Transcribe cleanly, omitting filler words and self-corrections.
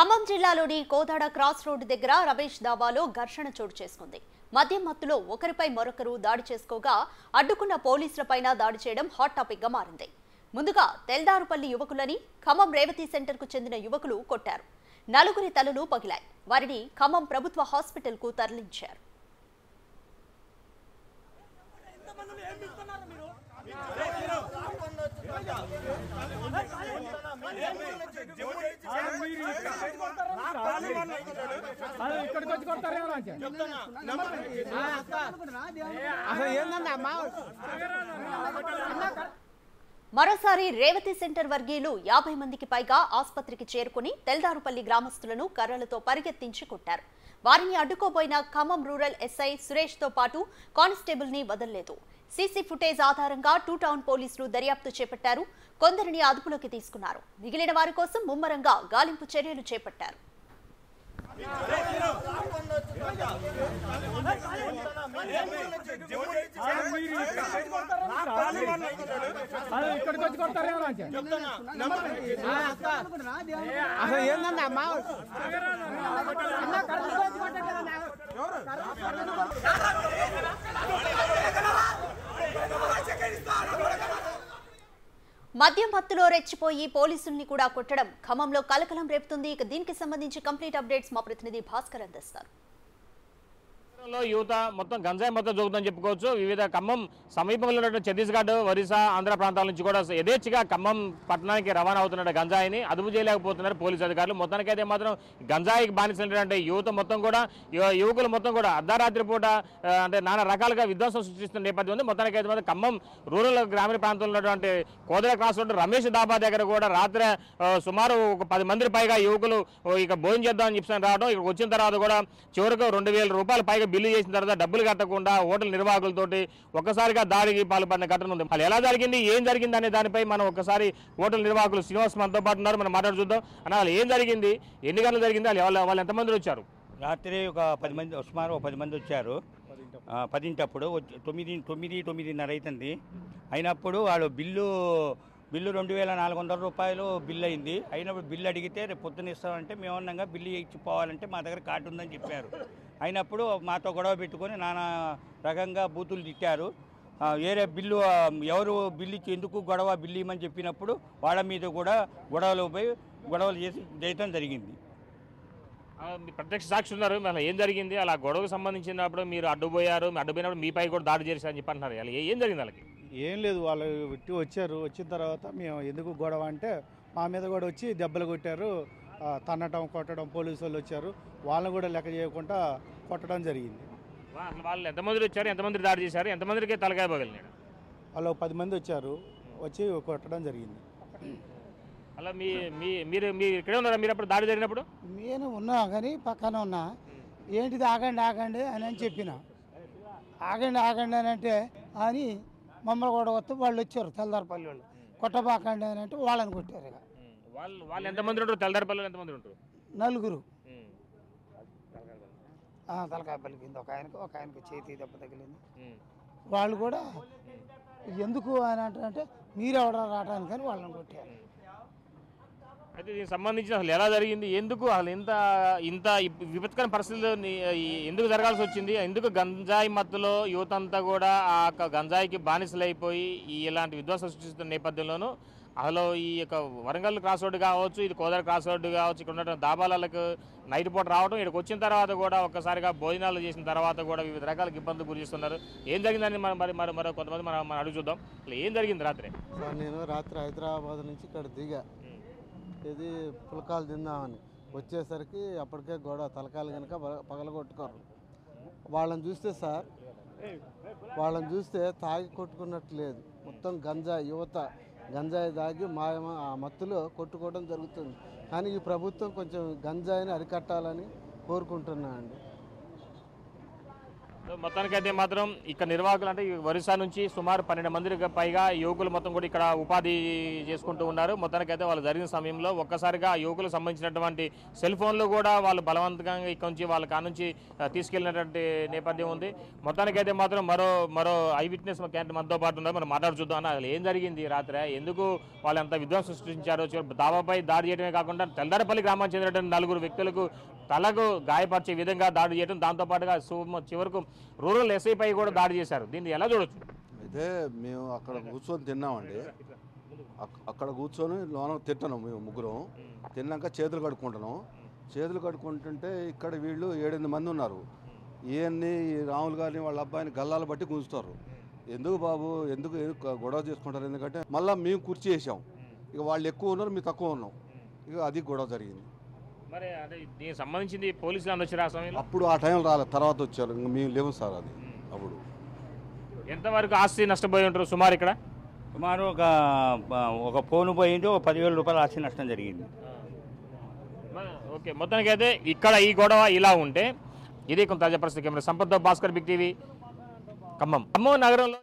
ఖమ్మం జిల్లాలోని Kodad cross road దగ్గర రమేష్ దాబాలో ఘర్షణ చోటు చేసుకుంది. మద్యం మత్తులో ఒకరిపై మరొకరు దాడి చేసుకోగా అడ్డుకున్న పోలీసులపైన దాడి చేయడం హాట్ టాపిక్ గా మారింది. ముందుగా తెల్దారుపల్లి యువకులని ఖమ్మం రేవతి సెంటర్ కు చెందిన యువకులు కొట్టారు. నలుగురి తలలు పగిలాయి. వారిని ఖమ్మం ప్రభుత్వ హాస్పిటల్ కు తరలించారు. మరోసారి రేవతి సెంటర్ వర్గీయులు 50 మందికి పైగా ఆసుపత్రికి చేరుకుని తెల్దారుపల్లి గ్రామస్తులను కర్రలతో పరిగెత్తించి కొట్టారు. వారిని అడ్డుకోబోయిన ఖమ్మం రూరల్ ఎస్ఐ సురేష్ తో పాటు కానిస్టేబుల్ ని వదలలేదు. సీసీ ఫుటేజ్ ఆధారంగా 2 టౌన్ పోలీసులు దర్యాప్తు చేపట్టారు. కొందరిని అదుపులోకి తీసుకున్నారు. మిగిలిన వారి కోసం ముమ్మరంగా గాలింపు చర్యలు చేపట్టారు. మద్యం మత్తులో రెచ్చిపోయి పోలీసుల్ని కూడా కొట్టడం ఖమ్మంలో కలకలం రేపుతుంది. ఇక దీనికి సంబంధించి కంప్లీట్ అప్డేట్స్ మా ప్రతినిధి భాస్కర్ అందిస్తారు. యువత మొత్తం గంజాయి మొత్తం జరుగుతుందని చెప్పుకోవచ్చు. వివిధ ఖమ్మం సమీపంలో ఉన్న ఛత్తీస్గఢ్, ఒరిస్సా, ఆంధ్ర ప్రాంతాల నుంచి కూడా యథేచ్ఛగా ఖమ్మం పట్టణానికి రవాణా అవుతున్న గంజాయిని అదుపు చేయలేకపోతున్నారు పోలీసు అధికారులు. మొత్తానికైతే మాత్రం గంజాయికి బానిసైనటువంటి యువత మొత్తం కూడా యువకులు మొత్తం కూడా అర్ధరాత్రి పూట అంటే నానా రకాలుగా విధ్వంసం సృష్టిస్తున్న నేపథ్యం ఉంది. మొత్తానికైతే మాత్రం ఖమ్మం రూరల్ గ్రామీణ ప్రాంతంలో ఉన్నటువంటి కోదాడ క్రాస్ రోడ్డు రమేష్ దాబా దగ్గర కూడా రాత్రి సుమారు ఒక 10 మంది పైగా యువకులు ఇక భోజనం చేద్దామని చెప్పి రావడం, ఇక్కడ వచ్చిన తర్వాత కూడా చివరికి 2000 రూపాయలు పైగా బిల్లు చేసిన తర్వాత డబ్బులు కట్టకుండా హోటల్ నిర్వాహకులతోటి ఒక్కసారిగా దాడికి పాల్పడిన ఘటన ఉంది. అది ఎలా జరిగింది, ఏం జరిగింది అనే దానిపై మనం ఒకసారి హోటల్ నిర్వాహకులు శ్రీనివాస్ మనతో పాటు ఉన్నారు. మనం మాట్లాడి చూద్దాం. అన్న, వాళ్ళు ఏం జరిగింది, ఎన్ని గంటలు జరిగింది, వాళ్ళు ఎంతమంది వచ్చారు? రాత్రి ఒక 10 మంది, సుమారు 10 మంది వచ్చారు. 10 9:30 అవుతుంది. అయినప్పుడు వాళ్ళు బిల్లు 2400 రూపాయలు బిల్లు అయింది. అయినప్పుడు బిల్లు అడిగితే రేపు పొద్దున్న ఇస్తామంటే మేమన్నాగా బిల్లు ఇచ్చిపోవాలంటే మా దగ్గర కార్డు ఉందని చెప్పారు. అయినప్పుడు మాతో గొడవ పెట్టుకొని నానా రకంగా బూతులు తిట్టారు. వేరే బిల్లు ఎవరు బిల్లు ఇచ్చి ఎందుకు బిల్లు ఇవ్వమని చెప్పినప్పుడు వాళ్ళ మీద కూడా గొడవలు చేసి చేయటం జరిగింది. ప్రత్యక్ష సాక్షి ఉన్నారు. ఏం జరిగింది, అలా గొడవకు సంబంధించినప్పుడు మీరు అడ్డుపోయారు, అడ్డుపోయినప్పుడు మీపై కూడా దాడి చేశారని చెప్పి అంటున్నారు. అలా ఏం జరిగింది? వాళ్ళకి ఏం లేదు, వాళ్ళు వచ్చారు. వచ్చిన తర్వాత మేము ఎందుకు గొడవ అంటే మా మీద కూడా వచ్చి దెబ్బలు కొట్టారు, తన్నటం కొట్టడం. పోలీసు వాళ్ళు వచ్చారు, వాళ్ళని కూడా లెక్క చేయకుండా కొట్టడం జరిగింది. వాళ్ళు ఎంతమంది వచ్చారు, ఎంతమంది దాడి చేశారు, ఎంతమందికి తలకాయ పగిలినాడు? వాళ్ళు 10 మంది వచ్చారు, వచ్చి కొట్టడం జరిగింది. అలా మీరు ఇక్కడే ఉన్నారా? మీరు అప్పుడు దాడి జరిగినప్పుడు? నేను ఉన్నా కానీ పక్కన ఉన్నా. ఏంటిది ఆగండి అని చెప్పిన. ఆగండి అని అంటే అని మమ్మల్ని కూడా వస్తే వాళ్ళు వచ్చారు. తెల్దారుపల్లి వాళ్ళు కొట్టబాకండి అని అంటే వాళ్ళని కొట్టారు. ఇక వాళ్ళు ఎంతమంది ఉంటారు? తెల్దారుపల్లి ఎంతమంది ఉంటారు? 4. తలకాయ పలికింది ఒక ఆయనకి చేతి దెబ్బ తగిలింది. వాళ్ళు కూడా ఎందుకు అని అంటే మీరెవడ రావడానికి అని వాళ్ళని కొట్టారు. అయితే దీనికి సంబంధించి అసలు ఎలా జరిగింది, ఎందుకు అసలు ఇంత విపత్కర పరిస్థితులు ఎందుకు జరగాల్సి వచ్చింది, ఎందుకు గంజాయి మత్తులో యువత అంతా కూడా ఆ గంజాయికి బానిసలైపోయి ఇలాంటి విధ్వంసం సృష్టిస్తున్న నేపథ్యంలోనూ అసలు ఈ యొక్క వరంగల్ క్రాస్ రోడ్డు కావచ్చు, ఇది కోదాడ క్రాస్ రోడ్డు కావచ్చు, ఇక్కడ ఉన్న దాబాలకు నైట్ పూట రావడం, ఇక్కడికి వచ్చిన తర్వాత కూడా ఒక్కసారిగా భోజనాలు చేసిన తర్వాత కూడా వివిధ రకాల ఇబ్బందులు గురి చేస్తున్నారు. ఏం జరిగిందని మరో కొంతమంది మనం అడుగు చూద్దాం. అసలు ఏం జరిగింది రాత్రి? సార్, నేను రాత్రి హైదరాబాద్ నుంచి ఇక్కడ దిగా, ఇది పులకాలు తిందామని వచ్చేసరికి అప్పటికే గొడవ తలకాయలు కనుక పగలగొట్టుకోరు. వాళ్ళని చూస్తే తాగి కొట్టుకున్నట్టు లేదు, మొత్తం గంజాయి, యువత గంజాయి తాగి ఆ మత్తులో కొట్టుకోవడం జరుగుతుంది. కానీ ఈ ప్రభుత్వం కొంచెం గంజాయిని అరికట్టాలని కోరుకుంటున్నా అండి. మొత్తానికైతే మాత్రం ఇక్కడ నిర్వాహకులు అంటే ఒరిస్సా నుంచి సుమారు 12 మందికి పైగా యువకులు మొత్తం కూడా ఇక్కడ ఉపాధి చేసుకుంటూ ఉన్నారు. మొత్తానికైతే వాళ్ళు జరిగిన సమయంలో ఒక్కసారిగా యువకులకు సంబంధించినటువంటి సెల్ ఫోన్లు కూడా వాళ్ళు బలవంతంగా ఇక్కడ నుంచి వాళ్ళ కానుంచి తీసుకెళ్లినటువంటి నేపథ్యం ఉంది. మొత్తానికైతే మాత్రం మరో ఐ విట్నెస్ మనతో పాటు ఉన్నారు. మనం మాట్లాడు చూద్దాం అన్న, అసలు ఏం జరిగింది రాత్రి, ఎందుకు వాళ్ళు అంత విధ్వంసం సృష్టించారో, దావాపై దాడి చేయడమే కాకుండా తెల్దారపల్లి గ్రామానికి చెందినటువంటి 4 వ్యక్తులకు తలకు గాయపరిచే విధంగా దాడి చేయడం, దాంతోపాటుగా చివరకు రూరల్ ఎస్ఐ పై కూడా దాడి చేశారు. దీన్ని ఎలా చూడొచ్చు? అయితే మేము అక్కడ కూర్చొని తిన్నామండి. అక్కడ కూర్చొని లోన తింటున్నాం. మేము ముగ్గురం తిన్నాక చేతులు కడుక్కుంటున్నాం. చేతులు కడుక్కుంటుంటే ఇక్కడ వీళ్ళు 7-8 మంది ఉన్నారు. ఈయన్ని రాములు గారిని వాళ్ళ అబ్బాయిని గల్లాలు బట్టి గుంజుతారు. ఎందుకు బాబు ఎందుకు గొడవ చేసుకుంటారు? ఎందుకంటే మళ్ళీ మేము కుర్చీ వేసాం. ఇక వాళ్ళు ఎక్కువ ఉన్నారు, మేము తక్కువ ఉన్నాం. ఇక అది గొడవ జరిగింది. మరి అంటే దీనికి సంబంధించింది పోలీసులు అని వచ్చారు ఆ సమయంలో? అప్పుడు ఆ టైం రాలేదు, తర్వాత వచ్చారు. ఇంక మేము లేవు సార్. అది అప్పుడు ఎంతవరకు ఆస్తి నష్టపోయి ఉంటారు సుమారు? ఇక్కడ సుమారు ఒక ఫోన్ పోయింది, ఒక 10,000 రూపాయల ఆస్తి నష్టం జరిగింది. ఓకే, మొత్తానికైతే ఇక్కడ ఈ గొడవ ఇలా ఉంటే ఇది కొంత తాజా పరిస్థితి. Camera Sampath Bhaskar, Big TV, Khammam నగరంలో.